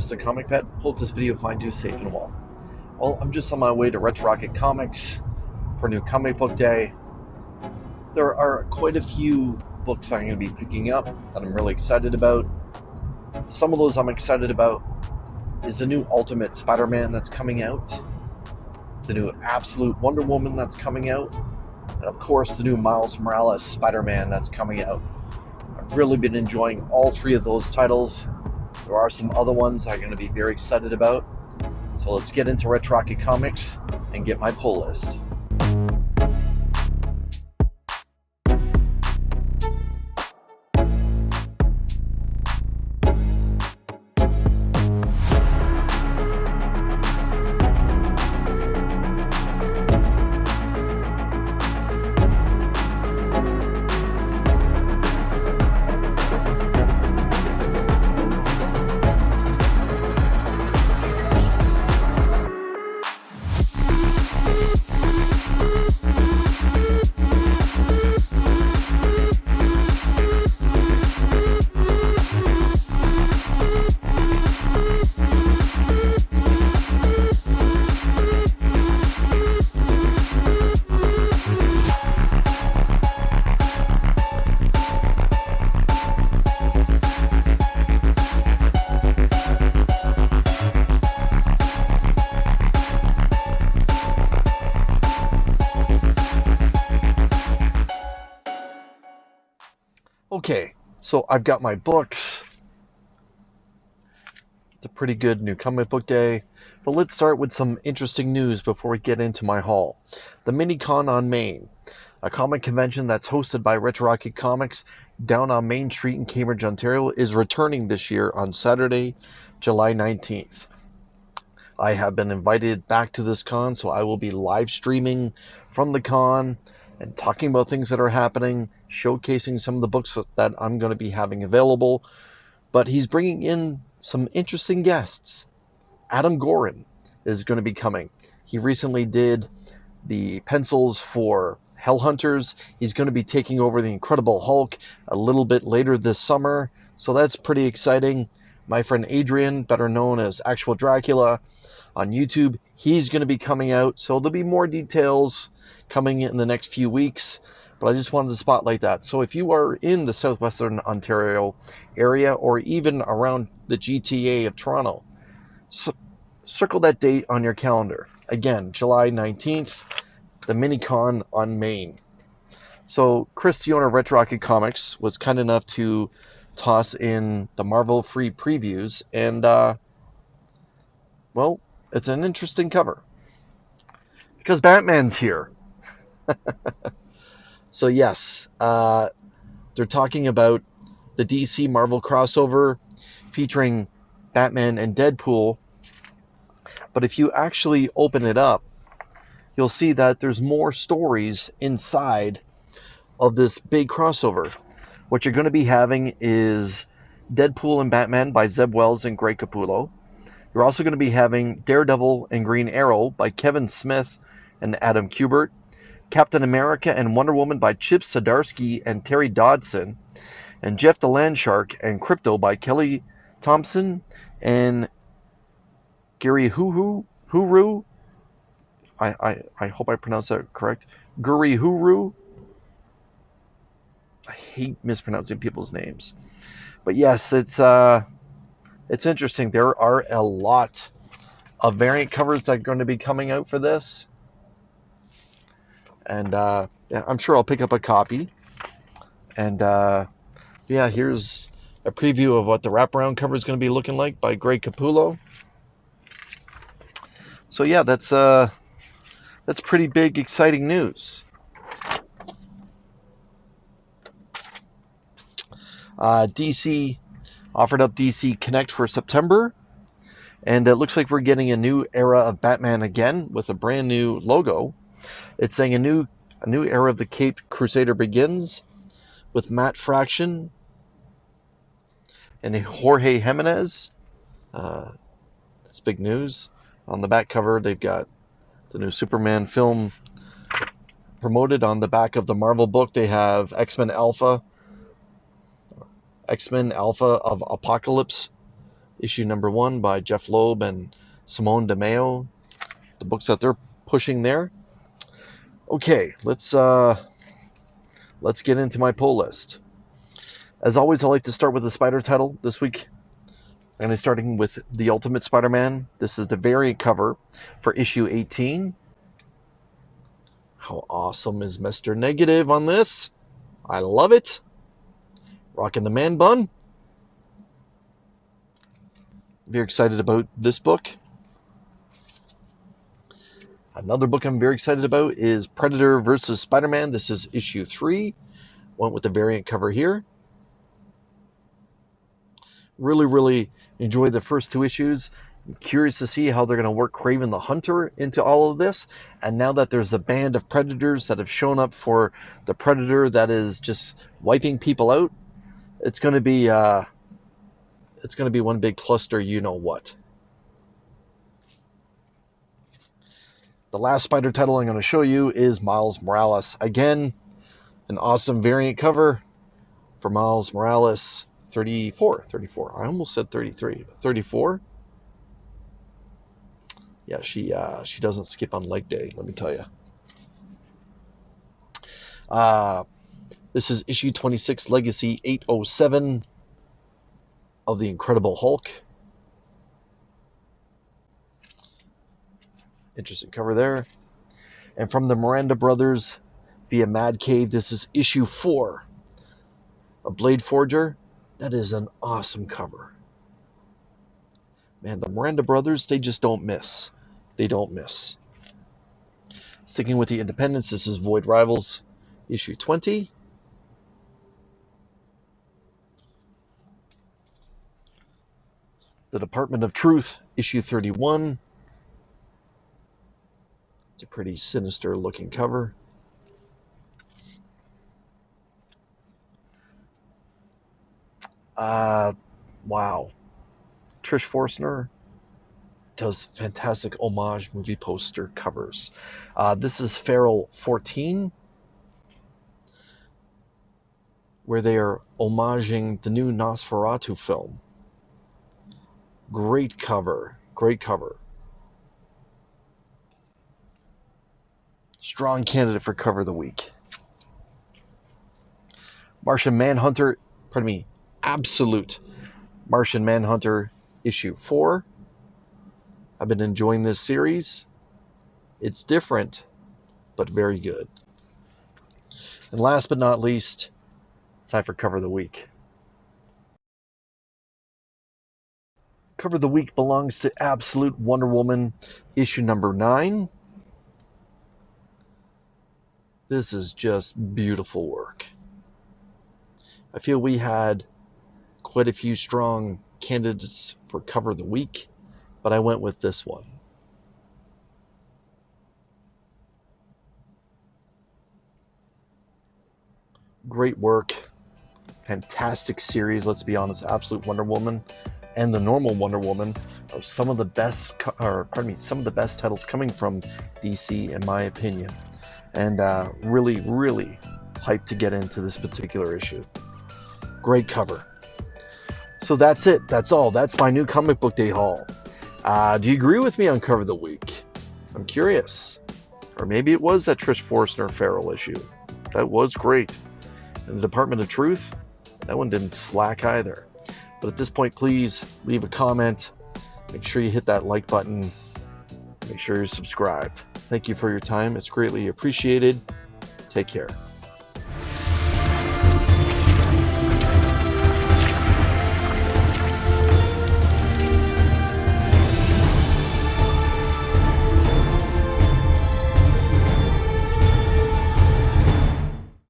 Chris the Comic Pet. Hope this video finds you safe and well. Well, I'm just on my way to Retro Rocket Comics for New Comic Book Day. There are quite a few books I'm going to be picking up that I'm really excited about. Some of those I'm excited about is the new Ultimate Spider-Man that's coming out, the new Absolute Wonder Woman that's coming out, and of course the new Miles Morales Spider-Man that's coming out. I've really been enjoying all three of those titles. There are some other ones I'm going to be very excited about. So let's get into Retro Rocket Comics and get my pull list. Okay, so I've got my books. It's a pretty good New Comic Book Day, but let's start with some interesting news before we get into my haul. The MiniCon on Main, a comic convention that's hosted by Retro Rocket Comics down on Main Street in Cambridge, Ontario, is returning this year on Saturday, July 19th. I have been invited back to this con, so I will be live streaming from the con and talking about things that are happening, showcasing some of the books that I'm going to be having available. But he's bringing in some interesting guests. Adam Gorin is going to be coming. He recently did the pencils for Hellhunters. He's going to be taking over the Incredible Hulk a little bit later this summer, so that's pretty exciting. My friend Adrian, better known as Actual Dracula on YouTube, he's going to be coming out, so there'll be more details coming in the next few weeks, but I just wanted to spotlight that. So if you are in the southwestern Ontario area or even around the GTA of Toronto, circle that date on your calendar. Again, July 19th, the MiniCon on Main. So Chris, the owner of Retro Rocket Comics, was kind enough to toss in the Marvel free previews, and well, it's an interesting cover because Batman's here. So yes, they're talking about the DC Marvel crossover featuring Batman and Deadpool. But if you actually open it up, you'll see that there's more stories inside of this big crossover. What you're going to be having is Deadpool and Batman by Zeb Wells and Greg Capullo. You're also going to be having Daredevil and Green Arrow by Kevin Smith and Adam Kubert. Captain America and Wonder Woman by Chip Zdarsky and Terry Dodson, and Jeff the Landshark and Crypto by Kelly Thompson and Gary Huru. I hope I pronounced that correct. Guri Huru. I hate mispronouncing people's names, but yes, it's interesting. There are a lot of variant covers that are going to be coming out for this. And yeah, I'm sure I'll pick up a copy. And yeah, here's a preview of what the wraparound cover is going to be looking like by Greg Capullo. So yeah, that's pretty big, exciting news. DC offered up DC Connect for September, and it looks like we're getting a new era of Batman again with a brand new logo. It's saying a new era of the Caped Crusader begins with Matt Fraction and Jorge Jimenez. That's big news. On the back cover, they've got the new Superman film promoted. On the back of the Marvel book, they have X-Men Alpha of Apocalypse issue number 1 by Jeff Loeb and Simone DeMeo. The books that they're pushing there. Okay, let's get into my pull list. As always, I like to start with a Spider title. This week, I'm going to be starting with The Ultimate Spider-Man. This is the variant cover for issue 18. How awesome is Mr. Negative on this? I love it. Rocking the man bun. Very excited about this book. Another book I'm very excited about is Predator vs. Spider-Man. This is issue 3. Went with the variant cover here. Really enjoyed the first 2 issues. I'm curious to see how they're going to work Kraven the Hunter into all of this. And now that there's a band of Predators that have shown up for the Predator that is just wiping people out, it's going to be one big cluster, you know what. The last Spider title I'm going to show you is Miles Morales. Again, an awesome variant cover for Miles Morales. 34. I almost said 33. 34. Yeah, she doesn't skip on leg day, let me tell you. This is issue 26, Legacy 807 of the Incredible Hulk. Interesting cover there. And from the Miranda Brothers via Mad Cave, this is issue 4 of Blade Forger. That is an awesome cover. Man, the Miranda Brothers, they just don't miss. They don't miss. Sticking with the independents, this is Void Rivals, issue 20. The Department of Truth, issue 31. It's a pretty sinister looking cover. Wow. Trish Forstner does fantastic homage movie poster covers. This is Feral 14, where they are homaging the new Nosferatu film. Great cover. Strong candidate for cover of the week. Absolute Martian Manhunter issue 4. I've been enjoying this series. It's different, but very good. And last but not least, it's time for cover of the week. Cover of the week belongs to Absolute Wonder Woman issue number 9. This is just beautiful work. I feel we had quite a few strong candidates for cover of the week, but I went with this one. Great work. Fantastic series, let's be honest. Absolute Wonder Woman and the Normal Wonder Woman are some of the best titles coming from DC, in my opinion. And really hyped to get into this particular issue. Great cover. So that's it. That's all. That's my new comic book day haul. Do you agree with me on cover of the week? I'm curious. Or maybe it was that Trish Forstner Feral issue. That was great. And the Department of Truth, that one didn't slack either. But at this point, please leave a comment. Make sure you hit that like button. Make sure you're subscribed. Thank you for your time. It's greatly appreciated. Take care.